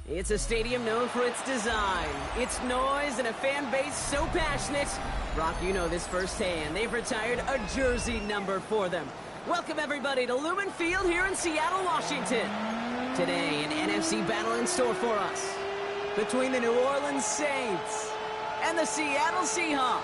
It's a stadium known for its design, its noise, and a fan base so passionate. Brock, you know this firsthand. They've retired a jersey number for them. Welcome, everybody, to Lumen Field here in Seattle, Washington. Today, an NFC battle in store for us between the New Orleans Saints and the Seattle Seahawks.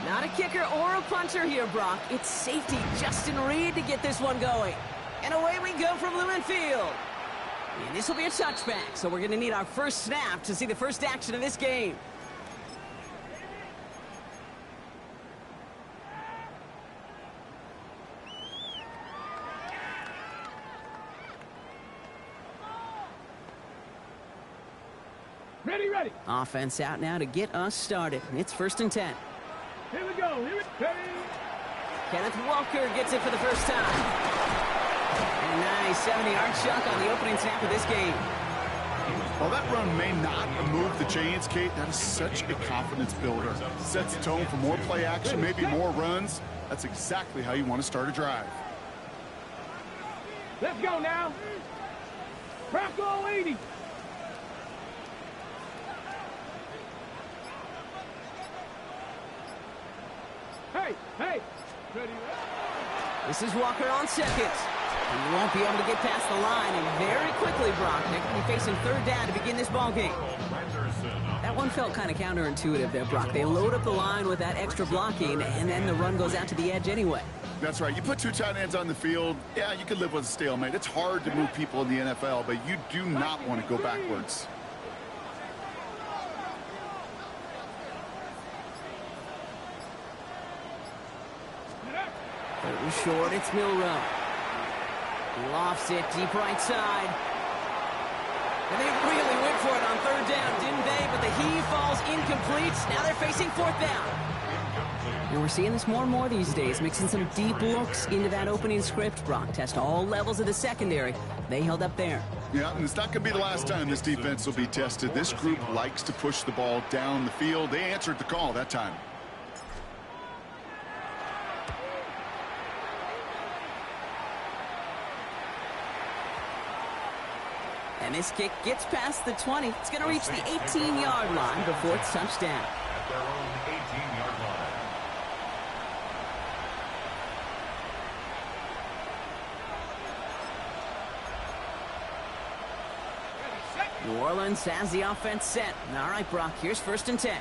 Not a kicker or a punter here, Brock. It's safety Justin Reed to get this one going. And away we go from Lumen Field. And this will be a touchback, so we're going to need our first snap to see the first action of this game. Ready. Offense out now to get us started. It's 1st and 10. Here we go. Ready. Kenneth Walker gets it for the first time. And a nice 70-yard chunk on the opening snap of this game. While that run may not move the chains, Kate, that is such a confidence builder. Sets the tone for more play action, maybe more runs. That's exactly how you want to start a drive. Let's go now. Bronco 80. Hey. Ready. This is Walker on second. He won't be able to get past the line, and very quickly, Brock, they're going to be facing 3rd down to begin this ball game. That one felt kind of counterintuitive there, Brock. They load up the line with that extra blocking, and then the run goes out to the edge anyway. That's right. You put 2 tight ends on the field, yeah, you can live with a stalemate. It's hard to move people in the NFL, but you do not want to go backwards. Short, it's Milroe. Lofts it deep right side. And they really went for it on 3rd down, didn't they? But the heave falls incomplete. Now they're facing 4th down. And we're seeing this more and more these days, mixing some deep looks into that opening script. Brock test all levels of the secondary. They held up there. Yeah, and it's not going to be the last time this defense will be tested. This group likes to push the ball down the field. They answered the call that time. And this kick gets past the 20. It's going to reach the 18-yard line before it's touchdown. At their own 18-yard line. New Orleans has the offense set. All right, Brock, here's 1st and 10.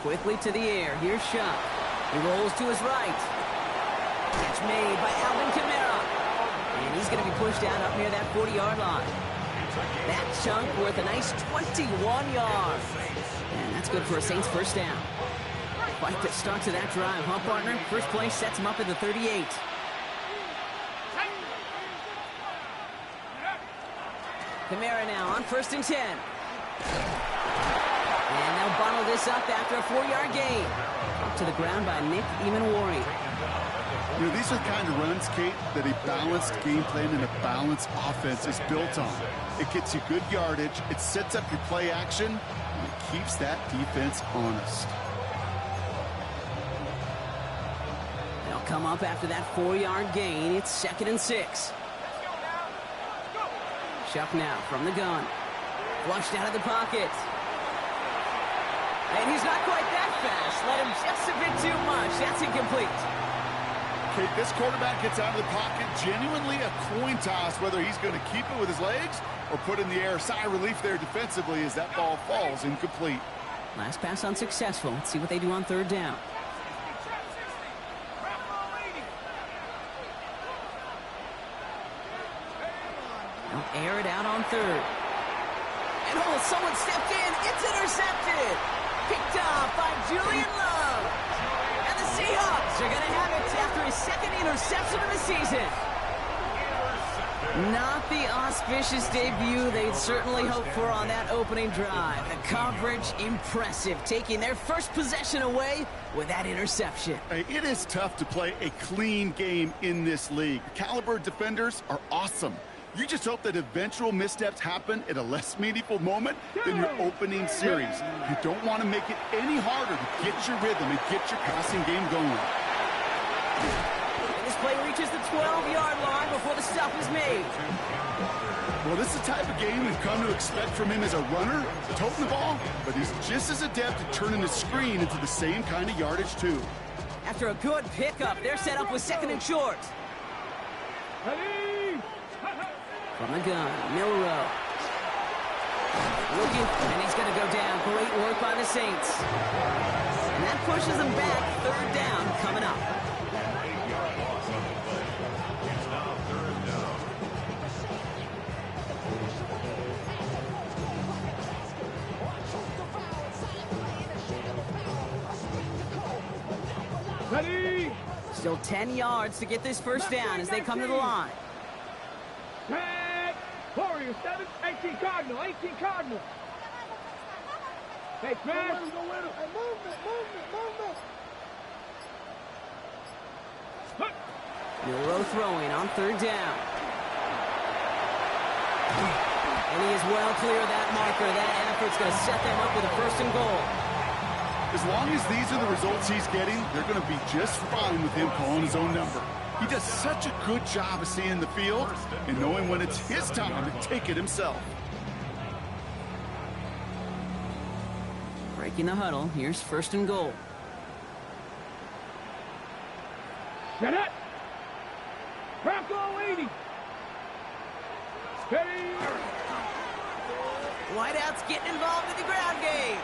Quickly to the air. Here's Shuck. He rolls to his right. Catch made by Alvin Kamara. And he's going to be pushed out up near that 40-yard line. That chunk worth a nice 21 yards. And that's good for a Saints first down. Quite the start to that drive, huh, partner? First play sets him up at the 38. Kamara now on 1st and 10. And they'll bottle this up after a 4-yard gain. Up to the ground by Nick Emanwari. You know, these are the kind of runs, Kate, that a balanced game plan and a balanced offense is built on. It gets you good yardage, it sets up your play action, and it keeps that defense honest. They'll come up after that 4-yard gain. It's 2nd and 6. Shuck now from the gun. Flushed out of the pocket. And he's not quite that fast. Let him just a bit too much. That's incomplete. Kate, this quarterback gets out of the pocket, genuinely a coin toss whether he's going to keep it with his legs or put in the air. Sigh of relief there defensively as that ball falls incomplete. Last pass unsuccessful. Let's see what they do on 3rd down. They'll air it out on 3rd. And oh, someone stepped in. It's intercepted. Picked off by Julian Love. And the Seahawks are going to have it after his 2nd interception of the season. Not the auspicious debut they'd certainly hoped for on that opening drive. The coverage, impressive, taking their first possession away with that interception. Hey, it is tough to play a clean game in this league. Caliber defenders are awesome. You just hope that eventual missteps happen at a less meaningful moment than your opening series. You don't want to make it any harder to get your rhythm and get your passing game going. And this play reaches the 12-yard line before the stop is made. Well, this is the type of game we've come to expect from him as a runner, toting the ball, but he's just as adept at turning the screen into the same kind of yardage, too. After a good pickup, they're set up with 2nd and short. From the gun, Milrow. Looking, and he's going to go down. Great work by the Saints. And that pushes them back. 3rd down coming up. Ready? Still 10 yards to get this first down as they come to the line. Red. Warrior 7, 18 Cardinal, 18 Cardinal. Hey, Fred. Go with him. Hey, movement. Milrow throwing on 3rd down. And he is well clear of that marker. That effort's going to set them up with a 1st and goal. As long as these are the results he's getting, they're going to be just fine with him calling his own number. He does such a good job of seeing the field and knowing when it's his time to take it himself. Breaking the huddle. Here's 1st and goal. Get it. Bronco 80. Steady. Whiteout's getting involved in the ground game.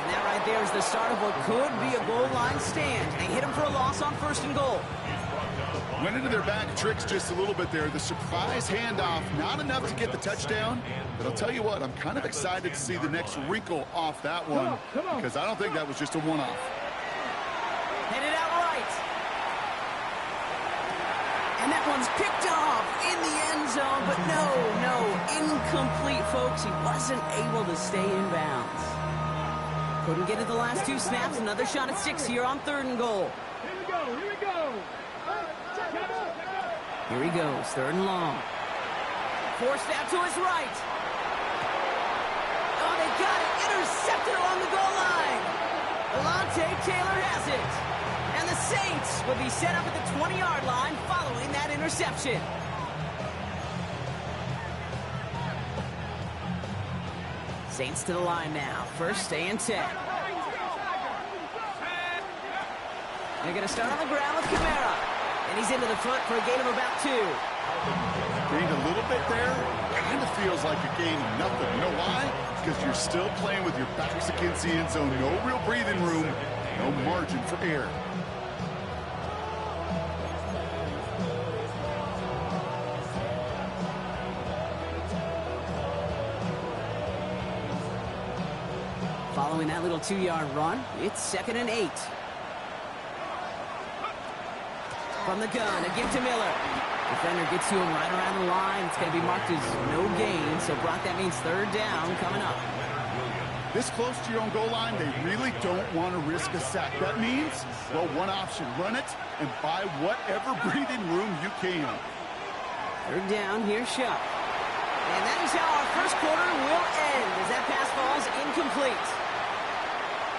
And that right there is the start of what could be a goal line stand. They hit him for a loss on 1st and goal. Went into their bag of tricks just a little bit there. The surprise handoff, not enough to get the touchdown. But I'll tell you what, I'm kind of excited to see the next wrinkle off that one. Come on. Because I don't think that was just a one-off. Headed out right. And that one's picked off in the end zone. But no, incomplete, folks. He wasn't able to stay in bounds. Couldn't get it the last 2 snaps. Another shot at 6 here on 3rd and goal. Here we go. Here he goes, 3rd and long. Forced out to his right. Oh, they got it. Intercepted along the goal line. Alontae Taylor has it. And the Saints will be set up at the 20-yard line following that interception. Saints to the line now. 1st and 10. They're going to start on the ground with Kamara. And he's into the front for a gain of about 2. Gained a little bit there. Kind of feels like a gain of nothing. You know why? Because you're still playing with your backs against the end zone. No real breathing room. No margin for error. Following that little 2-yard run, it's 2nd and 8. From the gun, a give to Miller. Defender gets to him right around the line. It's going to be marked as no gain, so Brock, that means 3rd down coming up. This close to your own goal line, they really don't want to risk a sack. That means, well, one option, run it and buy whatever breathing room you can. 3rd down, here's Shuck. And that is how our 1st quarter will end as that pass falls incomplete.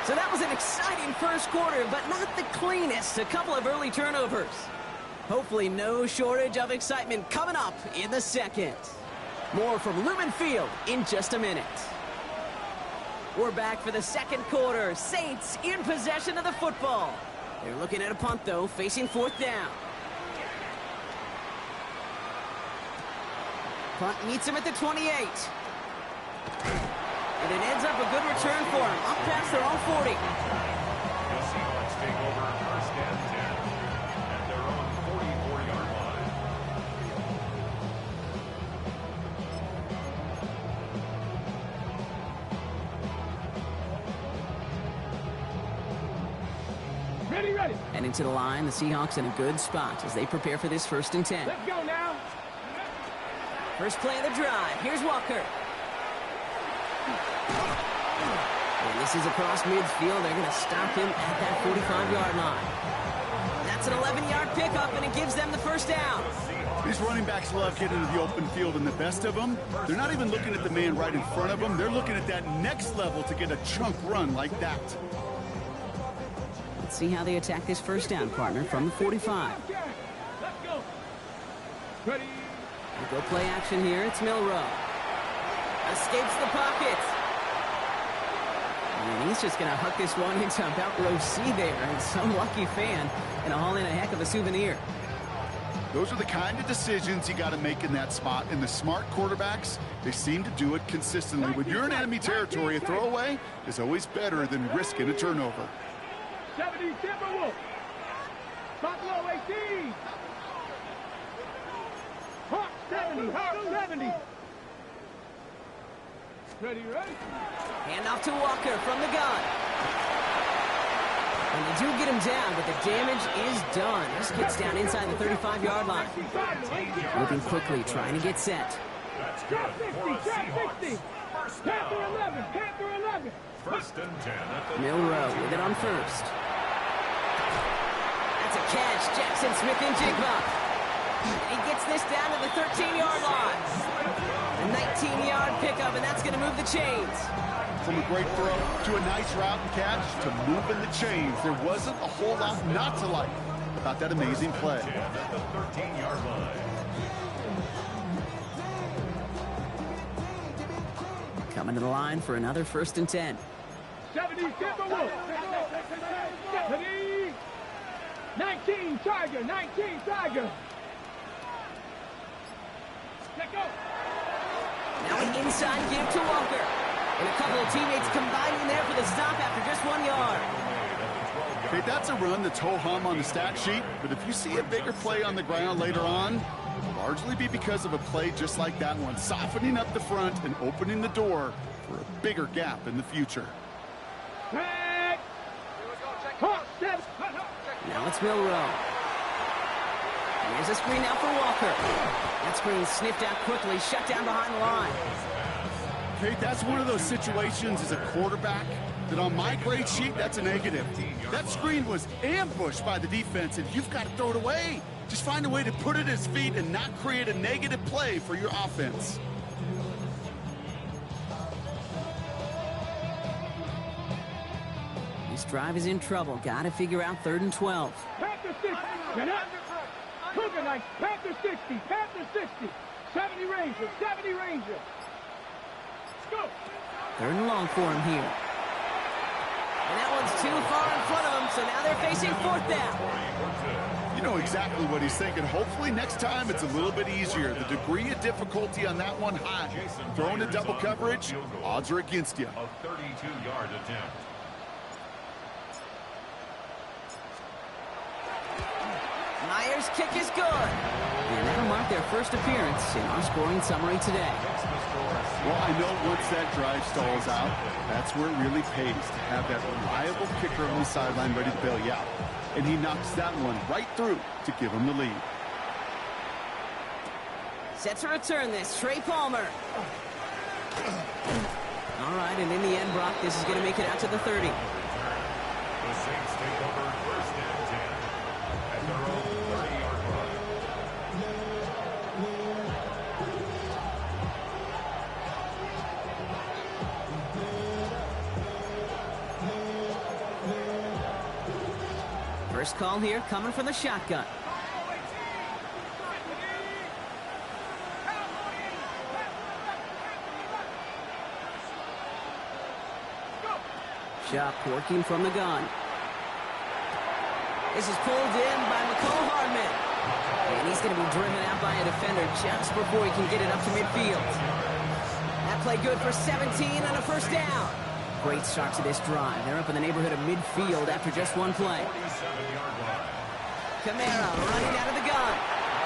So that was an exciting 1st quarter, but not the cleanest. A couple of early turnovers. Hopefully no shortage of excitement coming up in the 2nd. More from Lumen Field in just a minute. We're back for the 2nd quarter. Saints in possession of the football. They're looking at a punt, though, facing 4th down. Punt meets him at the 28. And it ends up a good return for him, up past their own 40. The Seahawks take over 1st and 10 at their own 44-yard line. Ready. And into the line, the Seahawks in a good spot as they prepare for this 1st and 10. Let's go now. First play of the drive. Here's Walker. And this is across midfield. They're going to stop him at that 45-yard line. That's an 11-yard pickup, and it gives them the 1st down. These running backs love getting into the open field, and the best of them, they're not even looking at the man right in front of them. They're looking at that next level to get a chunk run like that. Let's see how they attack this first down, partner, from the 45. Let's go. Ready. We'll go play action here. It's Milroe. Escapes the pocket. And he's just going to huck this one into about row C there. And some lucky fan and haul in a heck of a souvenir. Those are the kind of decisions you got to make in that spot. And the smart quarterbacks, they seem to do it consistently. When you're in enemy territory, a throwaway is always better than risking a turnover. 70 Timberwolves. Buffalo 18. Hawk 70. Hawk 70. Ready, ready. Hand off to Walker from the gun. And they do get him down, but the damage is done. This gets down inside the 35-yard line. Moving quickly, trying to get set. That's good. Trap 60. Panther 11. Panther 11. First and 10 at the Milroe with it on first. That's a catch. Jackson Smith-Njigba. He gets this down to the 13-yard line. A 19-yard pickup, and that's going to move the chains. From a great throw to a nice route and catch to moving the chains. There wasn't a whole lot not to like about that amazing play. 10 at the 13-yard line. Coming to the line for another first and 10. 70 Timberwolves. 70. 19 Tiger. 19 Tiger. Let go. Now an inside give to Walker. And a couple of teammates combining there for the stop after just 1 yard. Okay, that's a run that's ho-hum on the stat sheet, but if you see a bigger play on the ground later on, it'll largely be because of a play just like that one, softening up the front and opening the door for a bigger gap in the future. Back. Hawk 7. Now it's Milroe. Here's a screen out for Walker. That screen sniffed out quickly, shut down behind the line. Okay, that's one of those situations as a quarterback that on my grade sheet, that's a negative. That screen was ambushed by the defense, and you've got to throw it away. Just find a way to put it at his feet and not create a negative play for your offense. This drive is in trouble. Got to figure out 3rd and 12. Panther 60. Get up. Cougar Knights. Panther 60. Panther 60. 70 Ranger. 70 Ranger. Let's go. 3rd and long for him here. And that one's too far in front of him, so now they're facing 4th down. You know exactly what he's thinking. Hopefully next time it's a little bit easier. The degree of difficulty on that one high. Throwing a double coverage, odds are against you. A 32-yard attempt. Myers' kick is good. And that'll mark their first appearance in our scoring summary today. Well, I know once that drive stalls out, that's where it really pays to have that reliable kicker on the sideline ready to bail you out. And he knocks that one right through to give him the lead. Set to return this, Trey Palmer. All right, and in the end, Brock, this is going to make it out to the 30. The Saints take over first and 10 at their own 30-yard line. First call here coming from the shotgun. Shuck working from the gun. This is pulled in by McCall Hardman. And he's going to be driven out by a defender just before he can get it up to midfield. That play good for 17 and a first down. Great start to this drive. They're up in the neighborhood of midfield after just one play. 47-yard line. Kamara running out of the gun.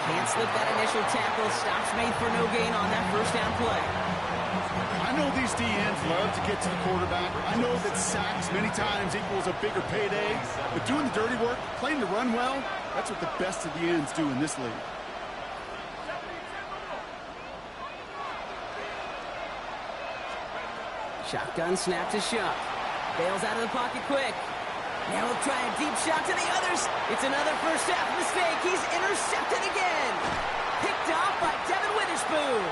Can't slip that initial tackle. Stops made for no gain on that first down play. I know these DNs love to get to the quarterback. I know that sacks many times equals a bigger payday. But doing the dirty work, playing the run well, that's what the best of the ends do in this league. Shotgun snap to Shuck. Bails out of the pocket quick. Now he'll try a deep shot to the others. It's another first half mistake. He's intercepted again. Picked off by Devin Witherspoon.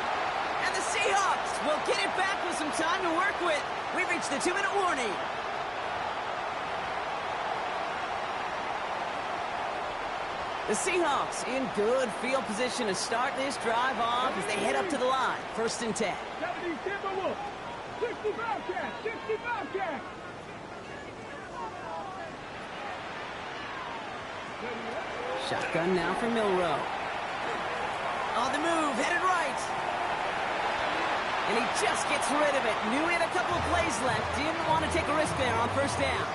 And the Seahawks will get it back with some time to work with. We've reached the 2-minute warning. The Seahawks in good field position to start this drive off as they head up to the line. 1st and 10. 70 Timberwolves. 60 Bobcats. 60 Bobcats. Shotgun now for Milroe. On the move, headed right. And he just gets rid of it. Knew he had a couple of plays left. Didn't want to take a risk there on 1st down.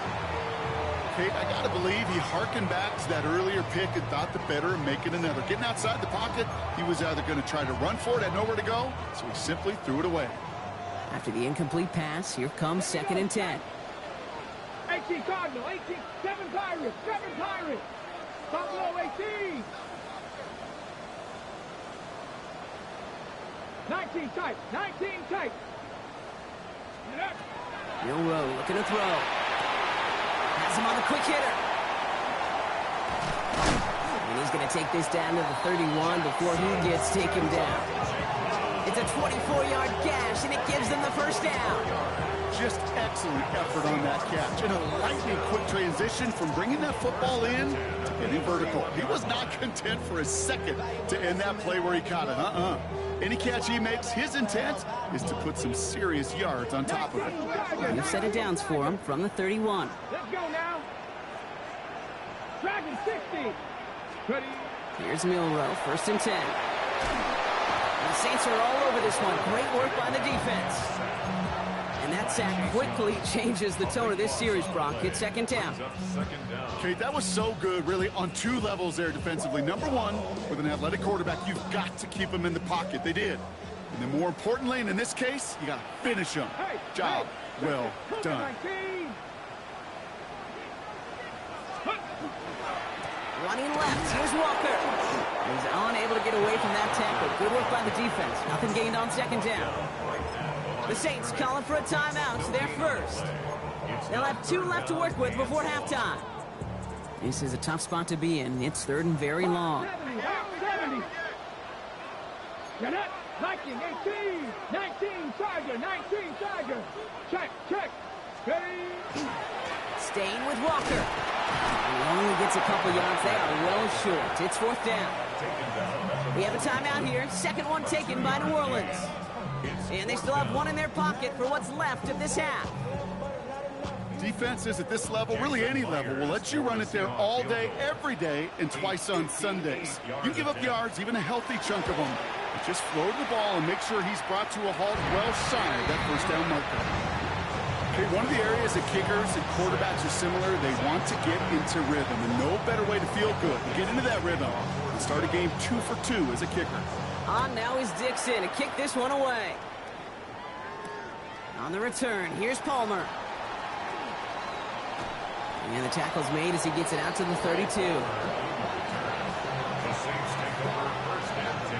Kate, I got to believe he hearkened back to that earlier pick and thought the better of making another. Getting outside the pocket, he was either going to try to run for it, had nowhere to go, so he simply threw it away. After the incomplete pass, here comes 2nd and 10. 18 Cardinal, 18, 7 Pirates, 7 Pirates. Buffalo 18. 19 tight, 19 tight. Milroe looking to throw. Has him on the quick hitter. And he's going to take this down to the 31 before he gets taken down. It's a 24-yard gash, and it gives them the 1st down. Just excellent effort on that catch. And a lightning quick transition from bringing that football in to getting vertical. He was not content for a second to end that play where he caught it. Any catch he makes, his intent is to put some serious yards on top of it. New set of downs for him from the 31. Let's go now. Dragon 60. Ready. Here's Milroe, 1st and 10. The Saints are all over this one. Great work by the defense. And that sack quickly changes the tone of this series, Brock. It's 2nd down. Kate, that was so good, really, on 2 levels there defensively. Number one, with an athletic quarterback, you've got to keep him in the pocket. They did. And then more importantly, and in this case, you got to finish him. Job well done. Running left, here's Walker. He's unable to get away from that tackle. Good work by the defense. Nothing gained on 2nd down. The Saints calling for a timeout. They're first. They'll have 2 left to work with before halftime. This is a tough spot to be in. It's 3rd and very long. 70. Cadet, Viking, 18. 19, Tiger, 19, Tiger. Check. Ready. Staying with Walker. He only gets a couple yards. They are well short. It's 4th down. We have a timeout here. 2nd one taken by New Orleans. And they still have 1 in their pocket for what's left of this half. Defenses at this level, really any level, will let you run it there all day, every day, and twice on Sundays. You give up yards, even a healthy chunk of them. But just float the ball and make sure he's brought to a halt well shy of that 1st down marker. Okay, one of the areas that kickers and quarterbacks are similar, they want to get into rhythm, and no better way to feel good to get into that rhythm and start a game 2 for 2 as a kicker. On now is Dixon to kick this one away. On the return, here's Palmer. And the tackle's made as he gets it out to the 32. The Saints take over 1st and 10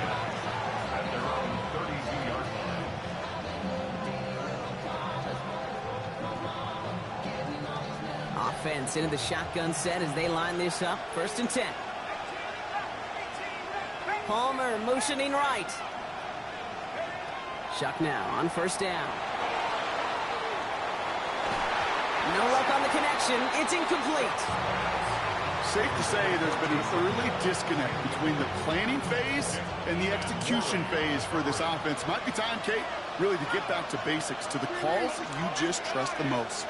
at their own 32-yard line. Offense into the shotgun set as they line this up. 1st and 10. Palmer motioning right. Shuck now on 1st down. No luck on the connection. It's incomplete. Safe to say there's been an early disconnect between the planning phase and the execution phase for this offense. Might be time, Kate, really to get back to basics, to the calls that you just trust the most.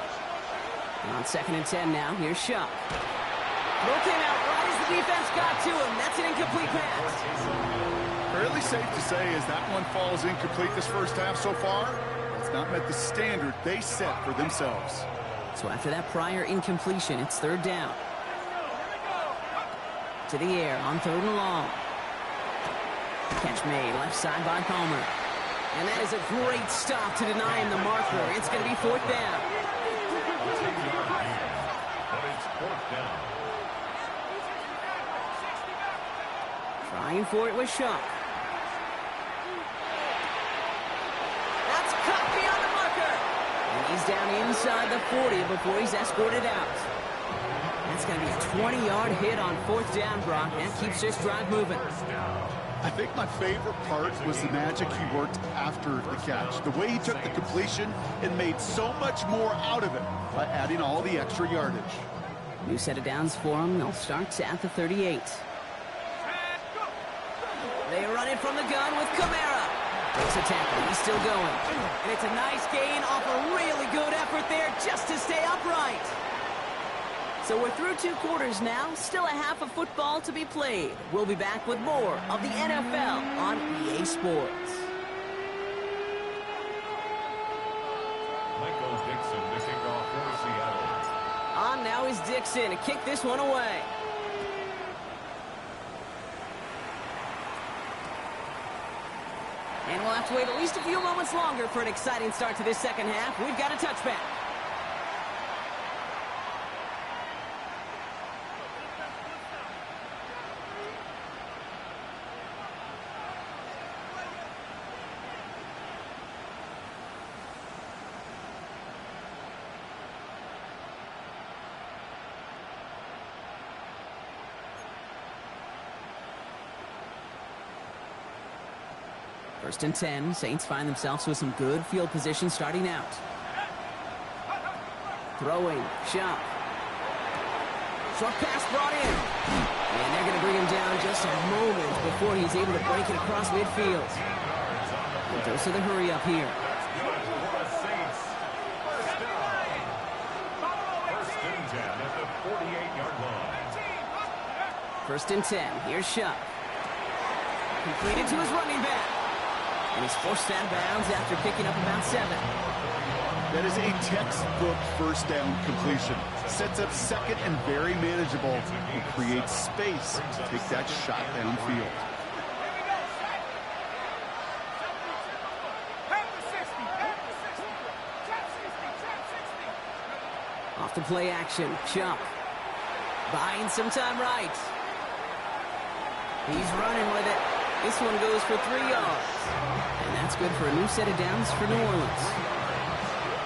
And on 2nd and 10 now, here's Shuck. Throw came out right as the defense got to him. That's an incomplete pass. Fairly safe to say as that one falls incomplete this 1st half so far, it's not met the standard they set for themselves. So after that prior incompletion, it's 3rd down. To the air on 3rd and long. Catch made left side by Palmer. And that is a great stop to deny him the marker. It's going to be 4th down. But it's 4th down. Trying for it with Shuck. That's cut beyond the marker. And he's down inside the 40 before he's escorted out. That's going to be a 20-yard hit on 4th down, Brock. That keeps this drive moving. I think my favorite part was the magic he worked after the catch. The way he took the completion and made so much more out of it by adding all the extra yardage. New set of downs for him. They'll start at the 38. They run it from the gun with Kamara. Breaks a tackle. He's still going. And it's a nice gain off a really good effort there just to stay upright. So we're through 2 quarters now. Still a half of football to be played. We'll be back with more of the NFL on EA Sports. Michael Dixon, the kickoff for Seattle. On now is Dixon to kick this one away. And we'll have to wait at least a few moments longer for an exciting start to this second half. We've got a touchback. First and 10. Saints find themselves with some good field position starting out. Throwing. Shop. Short pass brought in. And they're going to bring him down just a moment before he's able to break it across midfield. He goes to the hurry up here. First and 10. Here's Shuck. Completed to his running back. And he's forced out of bounds after picking up about 7. That is a textbook first down completion. Sets up second and very manageable and creates space to take that shot downfield. Off the play action. Chuck. Buying some time right. He's running with it. This one goes for 3 yards. And that's good for a new set of downs for New Orleans.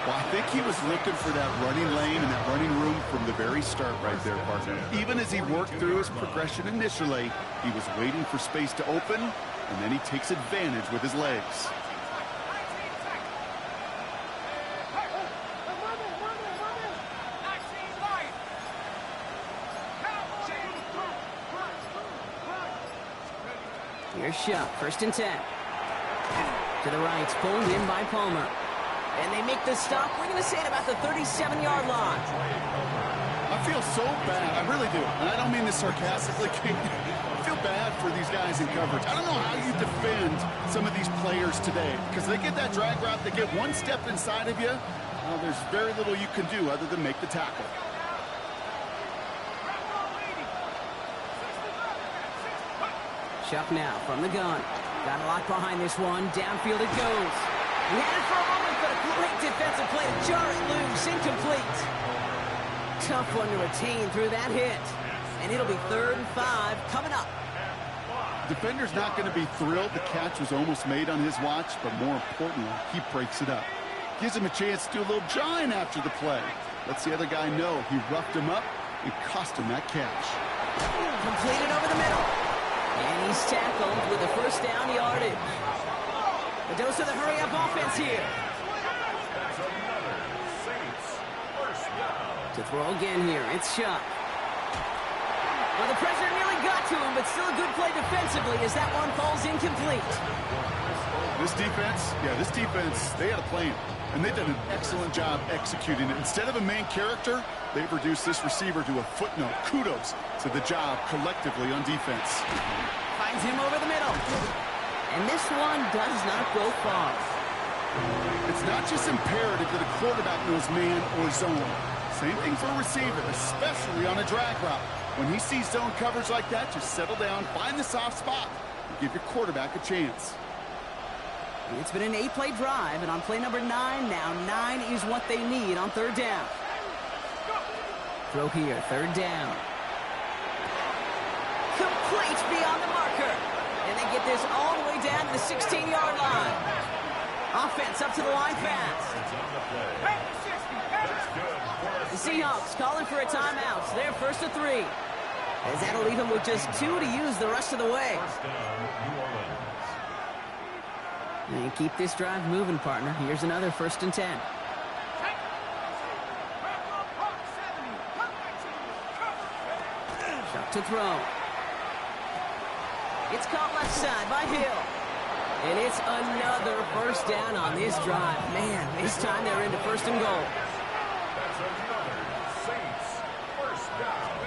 Well, I think he was looking for that running lane and that running room from the very start right there, partner. Even as he worked through his progression initially, he was waiting for space to open, and then he takes advantage with his legs. Here's Shuck, first and 10. To the right, pulled in by Palmer. And they make the stop. We're going to say it about the 37-yard line. I feel so bad. I really do. And I don't mean this sarcastically. I feel bad for these guys in coverage. I don't know how you defend some of these players today. Because they get that drag route, they get one step inside of you. There's very little you can do other than make the tackle. Shuck now from the gun. Got a lot behind this one. Downfield it goes. He had it for a moment, but a great defensive play to jar it loose. Incomplete. Tough one to retain through that hit. And it'll be 3rd and 5 coming up. Defender's not going to be thrilled the catch was almost made on his watch, but more importantly, he breaks it up. Gives him a chance to do a little jawing after the play. Lets the other guy know he roughed him up and cost him that catch. Completed over the middle. And he's tackled with a first down yardage. A dose of the hurry-up offense here. To throw again here, it's Shuck. Well, the pressure nearly got to him, but still a good play defensively as that one falls incomplete. This defense, they had a plan, and they've done an excellent job executing it. Instead of a main character, they've reduced this receiver to a footnote. Kudos to the job collectively on defense. Finds him over the middle. And this one does not go far. It's not just imperative that a quarterback knows man or zone. Same thing for a receiver, especially on a drag route. When he sees zone coverage like that, just settle down, find the soft spot, and give your quarterback a chance. It's been an 8-play drive, and on play number 9 now, 9 is what they need on 3rd down. Throw here, 3rd down. Complete beyond the marker. And they get this all the way down to the 16-yard line. Offense up to the line fast. The Seahawks calling for a timeout. They're 1st and 3. as that'll leave him with just 2 to use the rest of the way. First down, New Orleans. And keep this drive moving, partner. Here's another 1st and 10. Chuck to throw. It's caught left side by Hill. And it's another 1st down on this drive. Man, this time they're into 1st and goal. That's another Saints first down.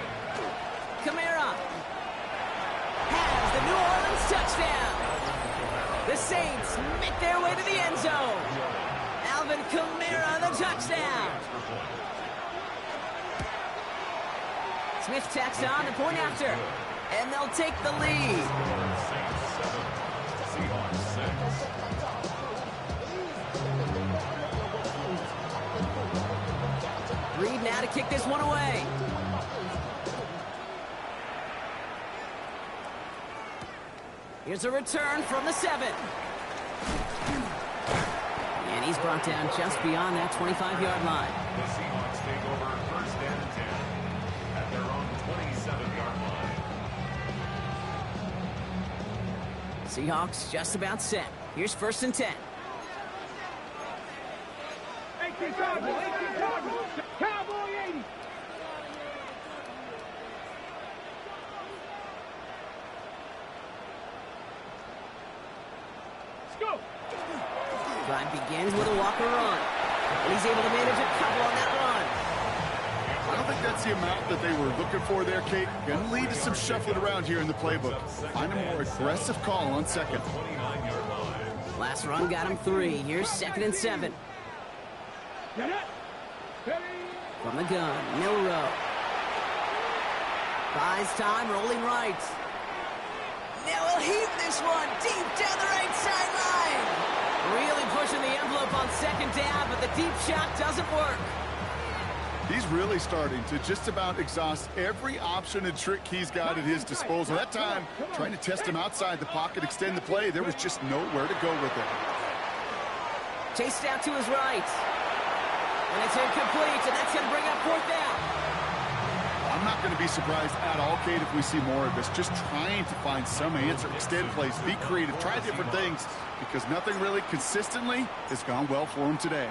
Kamara has the New Orleans touchdown. The Saints make their way to the end zone. Alvin Kamara, the touchdown. Smith tacks on the point after, and they'll take the lead. Saints 7, Seahawks 6. Reed now to kick this one away. Here's a return from the 7. And he's brought down just beyond that 25-yard line. The Seahawks take over 1st and 10 at their own 27-yard line. Seahawks just about set. Here's 1st and 10. 18 Cardinal, 18 Cardinal. Cowboy 80. Let's go. Drive begins with a Walker run. And he's able to manage a couple on that run. I don't think that's the amount that they were looking for there, Kate. Going to lead to some shuffling around here in the playbook. Find a more aggressive call on 2nd. 29-yard line. Last run got him 3. Here's 2nd and 7. Get it. Ready. From the gun, Milrow. Buys time, rolling right. Now he'll heave this one deep down the right sideline. Really pushing the envelope on 2nd down, but the deep shot doesn't work. He's really starting to just about exhaust every option and trick he's got at his disposal. That time, trying to test him outside the pocket, extend the play, there was just nowhere to go with it. Chased out to his right. And it's incomplete, and that's going to bring up 4th down. I'm not going to be surprised at all, Kate, if we see more of this. Just trying to find some answer, extend plays, be creative, try different things, because nothing really consistently has gone well for him today.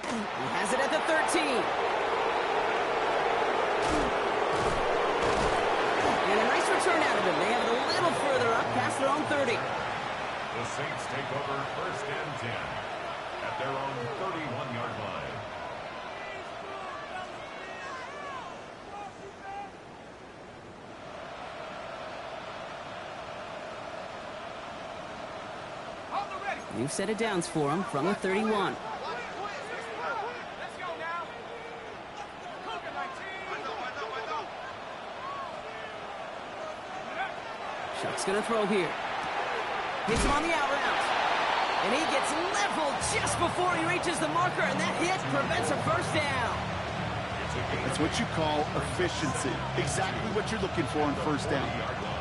He has it at the 13. And a nice return out of him. They have it a little further up past their own 30. The Saints take over 1st and 10 at their own 31-yard line. New set of downs for him from the 31. Chuck's going to throw here. Hits him on the out route. And he gets leveled just before he reaches the marker, and that hit prevents a 1st down. That's what you call efficiency. Exactly what you're looking for on 1st down.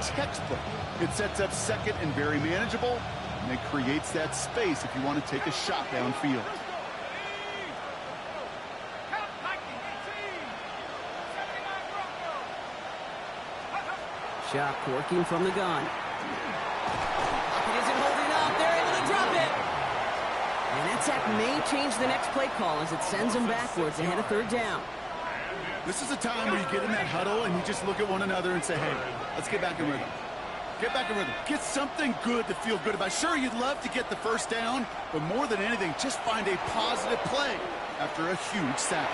Textbook. It sets up 2nd and very manageable, and it creates that space if you want to take a shot downfield. Chuck working from the gun. It isn't holding up. They're able to drop it. And that sack may change the next play call as it sends them backwards ahead of 3rd down. This is a time where you get in that huddle and you just look at one another and say, hey, let's get back in rhythm. Get back in rhythm. Get something good to feel good about. Sure, you'd love to get the 1st down, but more than anything, just find a positive play after a huge sack.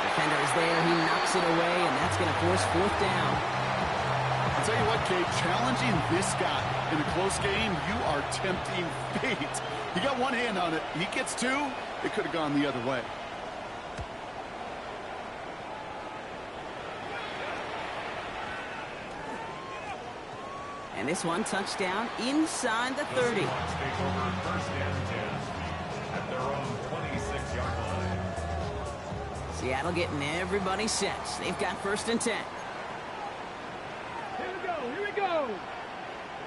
Defender is there. He knocks it away, and that's going to force 4th down. I'll tell you what, Kate, challenging this guy in a close game, you are tempting fate. He got one hand on it. He gets 2. It could have gone the other way. And this one touchdown inside the 30. Take over 1st and 10 at their own 26-yard line. Seattle getting everybody set. They've got 1st and 10. Here we go.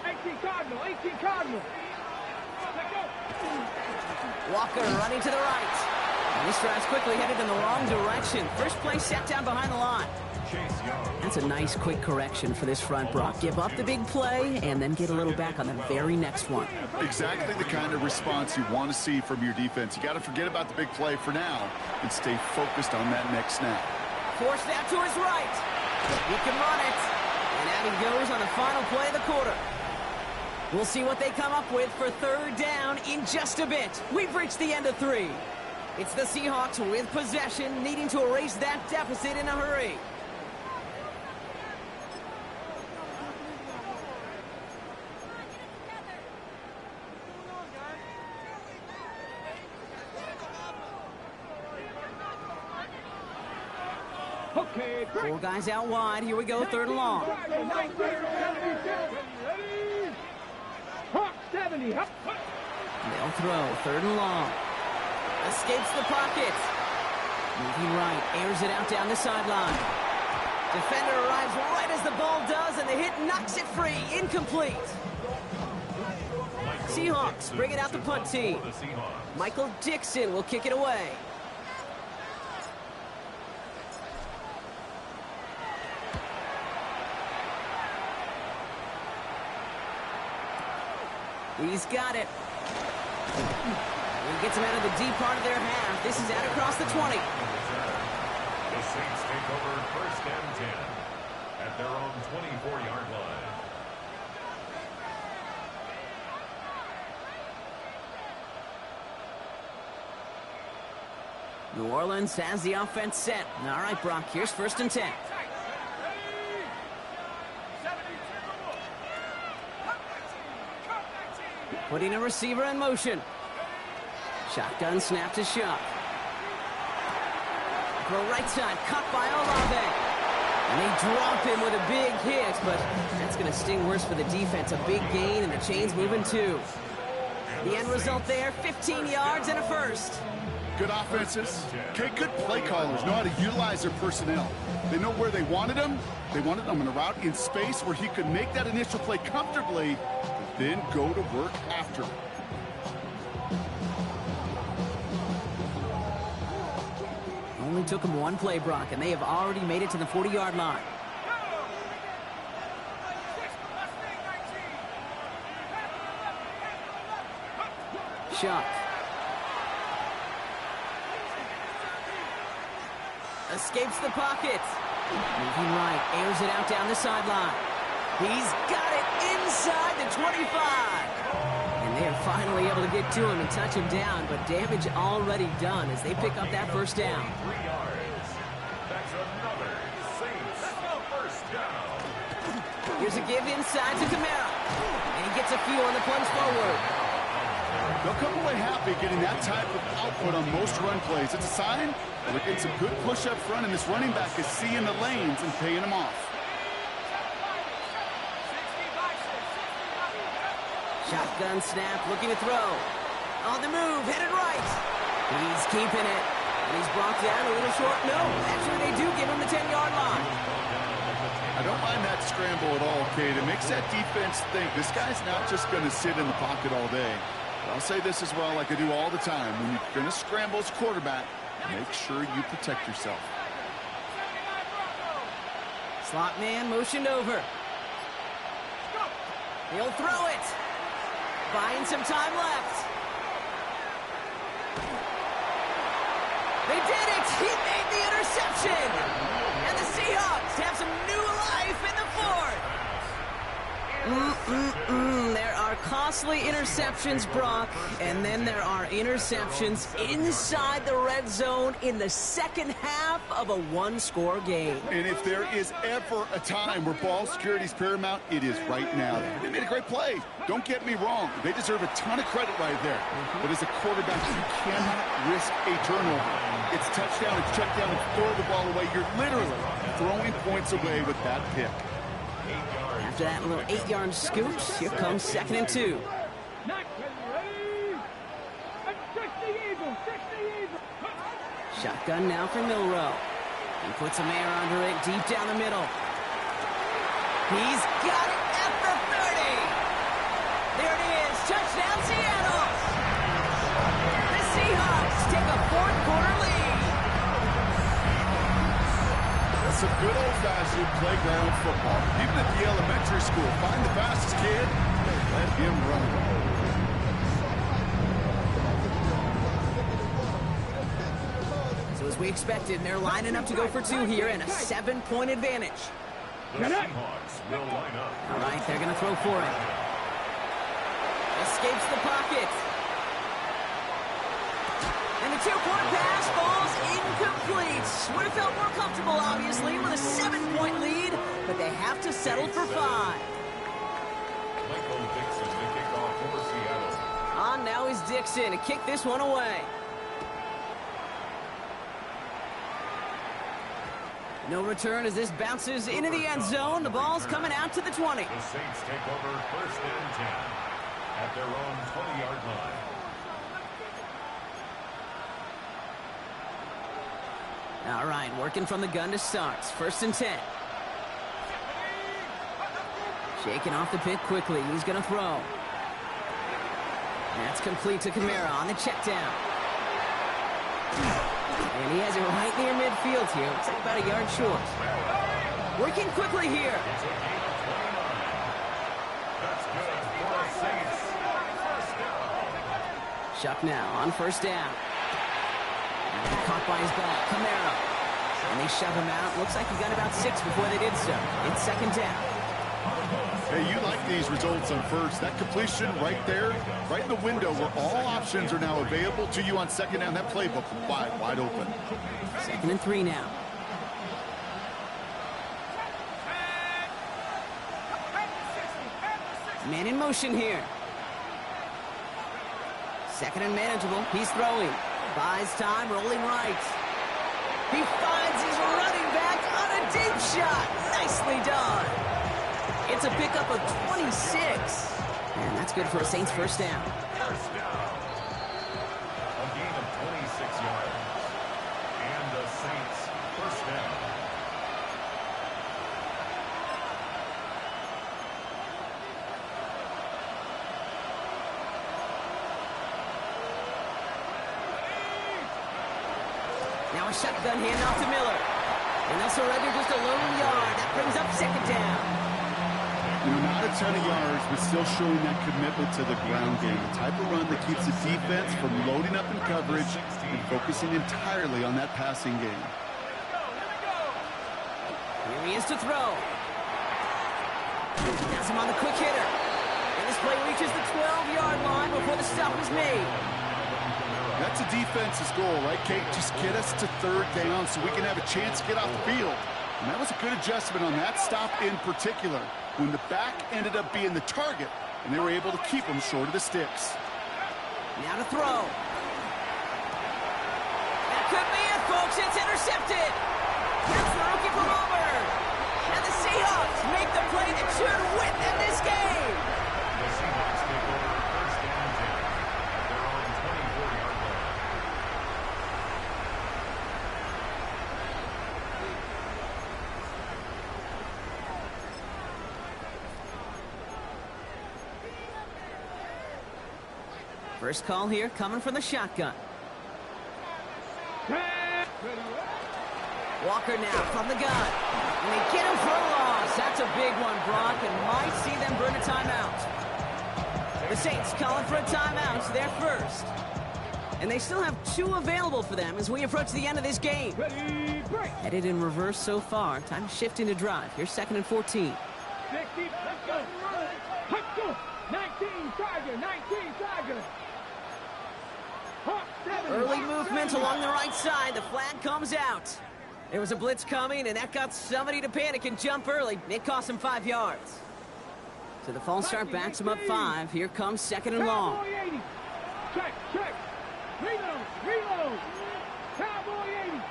18 Cardinal, 18 Cardinal. Let go. Walker running to the right. And this drive's quickly headed in the wrong direction. First play sat down behind the line. That's a nice quick correction for this front, Brock. Give up the big play and then get a little back on the very next one. Exactly the kind of response you want to see from your defense. You got to forget about the big play for now and stay focused on that next snap. Forced out to his right. He can run it. And out he goes on the final play of the quarter. We'll see what they come up with for third down in just a bit. We've reached the end of 3. It's the Seahawks with possession, needing to erase that deficit in a hurry. Okay, 4 guys out wide. Here we go, third and long. Hawk 70. They'll throw, third and long. Escapes the pocket. Moving right, airs it out down the sideline. Defender arrives right as the ball does, and the hit knocks it free. Incomplete. Seahawks bring it out the punt team. Michael Dixon will kick it away. He's got it. He gets him out of the deep part of their half. This is out across the 20. The Saints take over first and 10 at their own 24-yard line. New Orleans has the offense set. All right, Brock, here's first and 10. Putting a receiver in motion. Shotgun snap to Shuck. For right side, cut by Olave. And they drop him with a big hit, but that's going to sting worse for the defense. A big gain, and the chain's moving too. The end result there, 15 yards and a first. Good offenses. Okay, good play callers know how to utilize their personnel. They know where they wanted him. They wanted him in a route in space where he could make that initial play comfortably, but then go to work after. Only took him one play, Brock, and they have already made it to the 40-yard line. Shuck. Escapes the pocket. Moving right, airs it out down the sideline. He's got it inside the 25. And they are finally able to get to him and touch him down, but damage already done as they pick up that first down. 3 yards. That's another Saints first down. Here's a give inside to Kamara. And he gets a few on the plunge forward. They'll come away happy getting that type of output on most run plays. It's a sign they're getting some good push up front, and this running back is seeing the lanes and paying them off. Shotgun snap, looking to throw. On the move, headed right. He's keeping it. And he's brought down a little short. No, actually they do give him the 10-yard line. I don't mind that scramble at all, Kate. It makes that defense think this guy's not just going to sit in the pocket all day. But I'll say this as well, like I do all the time. When you're going to scramble as quarterback, make sure you protect yourself. Slot man motioned over. He'll throw it. Buying some time left. They did it! He made the interception! And the Seahawks have some new life in the fourth! There are costly interceptions, Brock, and then there are interceptions inside the red zone in the second half of a one-score game. And if there is ever a time where ball security is paramount, it is right now. They made a great play. Don't get me wrong. They deserve a ton of credit right there. But as a quarterback, you cannot risk a turnover. It's touchdown, it's check down, it's throw the ball away. You're literally throwing points away with that pick. After that little 8-yard scoop, here comes 2nd and 2. Shotgun now for Milroe. He puts some air under it, deep down the middle. He's got it at the 30. There it is, touchdown Seattle. The Seahawks take a fourth quarter some good old-fashioned playground football. Even at the elementary school, find the fastest kid and let him run. So as we expected, they're lining up to go for two here and a 7-point advantage. The Seahawks will line up. All right, they're going to throw for it. Escapes the pocket. And the two-point pass falls incomplete. Would have felt more comfortable, obviously, with a 7-point lead, but they have to settle for 5. Michael Dixon to kick off for Seattle. On now is Dixon to kick this one away. No return as this bounces into the end zone. The ball's coming out to the 20. The Saints take over first and 10 at their own 20-yard line. All right, working from the gun to start. First and 10. Shaking off the pit quickly. He's going to throw. That's complete to Kamara on the check down. And he has it right near midfield here. Looks like about a yard short. Working quickly here. It's a gain of 29. That's good for the Saints. First down. Shuck now on first down. And caught by his back. Kamara. And they shove him out. Looks like he got about 6 before they did so. It's second down. Hey, you like these results on first. That completion right there, right in the window where all options are now available to you on second down. That playbook wide open. Second and 3 now. Man in motion here. Second and manageable. He's throwing. Buys time, rolling right. He finds his running back on a deep shot. Nicely done. It's a pickup of 26. And that's good for a Saints first down. First down. A gain of 26 yards. And the Saints first down. Now a shotgun handoff to Miller. And they'll surrender just a lone yard. That brings up second down. Not a ton of yards, but still showing that commitment to the ground game. The type of run that keeps the defense from loading up in coverage and focusing entirely on that passing game. Here he is to throw. Has him on the quick hitter. And this play reaches the 12-yard line before the stop is made. That's a defense's goal, right, Kate? Just get us to third down so we can have a chance to get off the field. And that was a good adjustment on that stop in particular, when the back ended up being the target, and they were able to keep him short of the sticks. Now to throw. That could be it, folks. It's intercepted. That's the rookie from Auburn. And the Seahawks make the play that should win them this game. The Seahawks take over first and 10 at their own 24-yard line. First call here coming from the shotgun. Walker now from the gun. And they get him for a loss. That's a big one, Brock, and might see them burn a timeout. The Saints calling for a timeout. They're first. And they still have 2 available for them as we approach the end of this game. Headed in reverse so far. Time to shift into drive. Here's second and 14. 60, let's go. Let's go. 19, Tiger, 19, Tiger. Early movement along the right side. The flag comes out. There was a blitz coming, and that got somebody to panic and jump early. It cost him 5 yards. So the false start backs him up 5. Here comes second and long. Check, check. Reload, reload. Cowboy 80.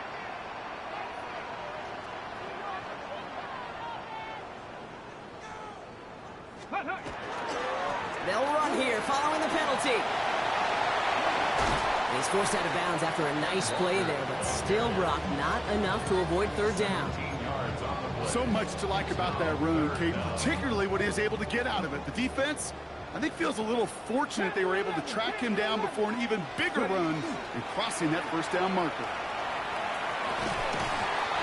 Hut, hut. They'll run here following the penalty. He's forced out of bounds after a nice play there, but still, Brock, not enough to avoid third down. So much to like about that run, Kate, particularly what he was able to get out of it. The defense, I think, feels a little fortunate they were able to track him down before an even bigger run and crossing that first down marker.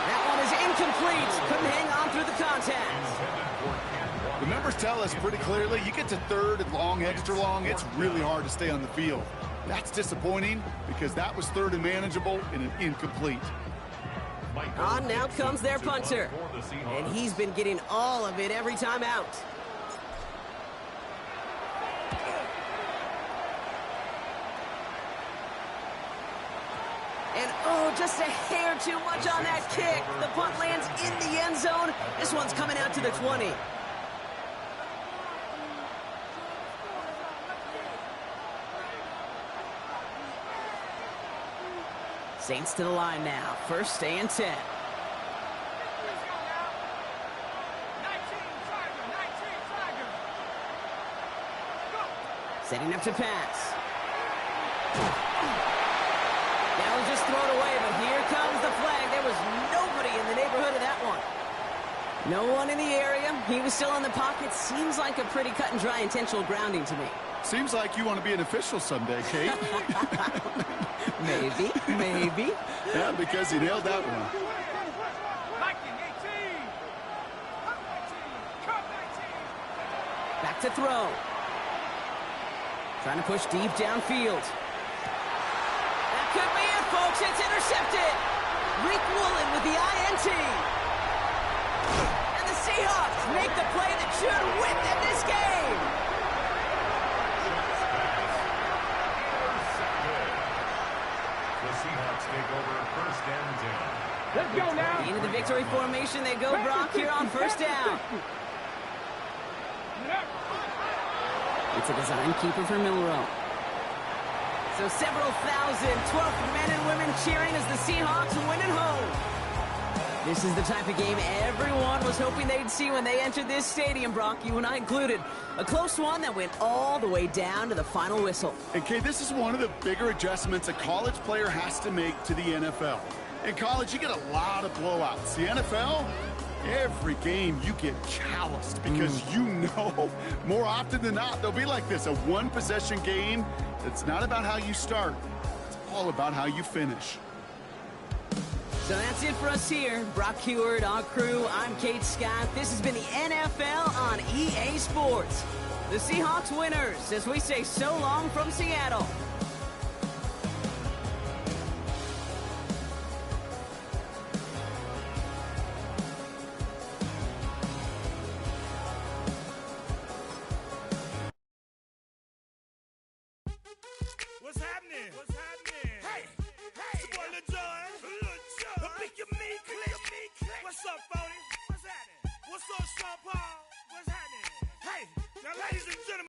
That one is incomplete. Couldn't hang on through the contact. The numbers tell us pretty clearly, you get to third and long, extra long, it's really hard to stay on the field. That's disappointing because that was third and manageable and an incomplete. On now comes their punter. And he's been getting all of it every time out. And oh, just a hair too much on that kick. The punt lands in the end zone. This one's coming out to the 20. Saints to the line now. First and 10. Setting up to pass. That was just thrown away, but here comes the flag. There was nobody in the neighborhood of that one. No one in the area. He was still in the pocket. Seems like a pretty cut and dry intentional grounding to me. Seems like you want to be an official someday, Kate. Maybe. Yeah, because you nailed that one. Back to throw. Trying to push deep downfield. That could be it, folks. It's intercepted. Rick Woolen with the INT. And the Seahawks make the play that should win them this game. The Seahawks take over first and 10. Let's go now. Into the victory formation they go, Brock, here on first down. It's a design keeper for Milroe. So several thousand 12th men and women cheering as the Seahawks win at home. This is the type of game everyone was hoping they'd see when they entered this stadium, Brock, you and I included. A close one that went all the way down to the final whistle. And Kate, this is one of the bigger adjustments a college player has to make to the NFL. In college, you get a lot of blowouts. The NFL, every game you get calloused because you know more often than not they'll be like this, a one-possession game. It's not about how you start. It's all about how you finish. So that's it for us here. Brock Huard, our crew, I'm Kate Scott. This has been the NFL on EA Sports. The Seahawks winners as we say so long from Seattle.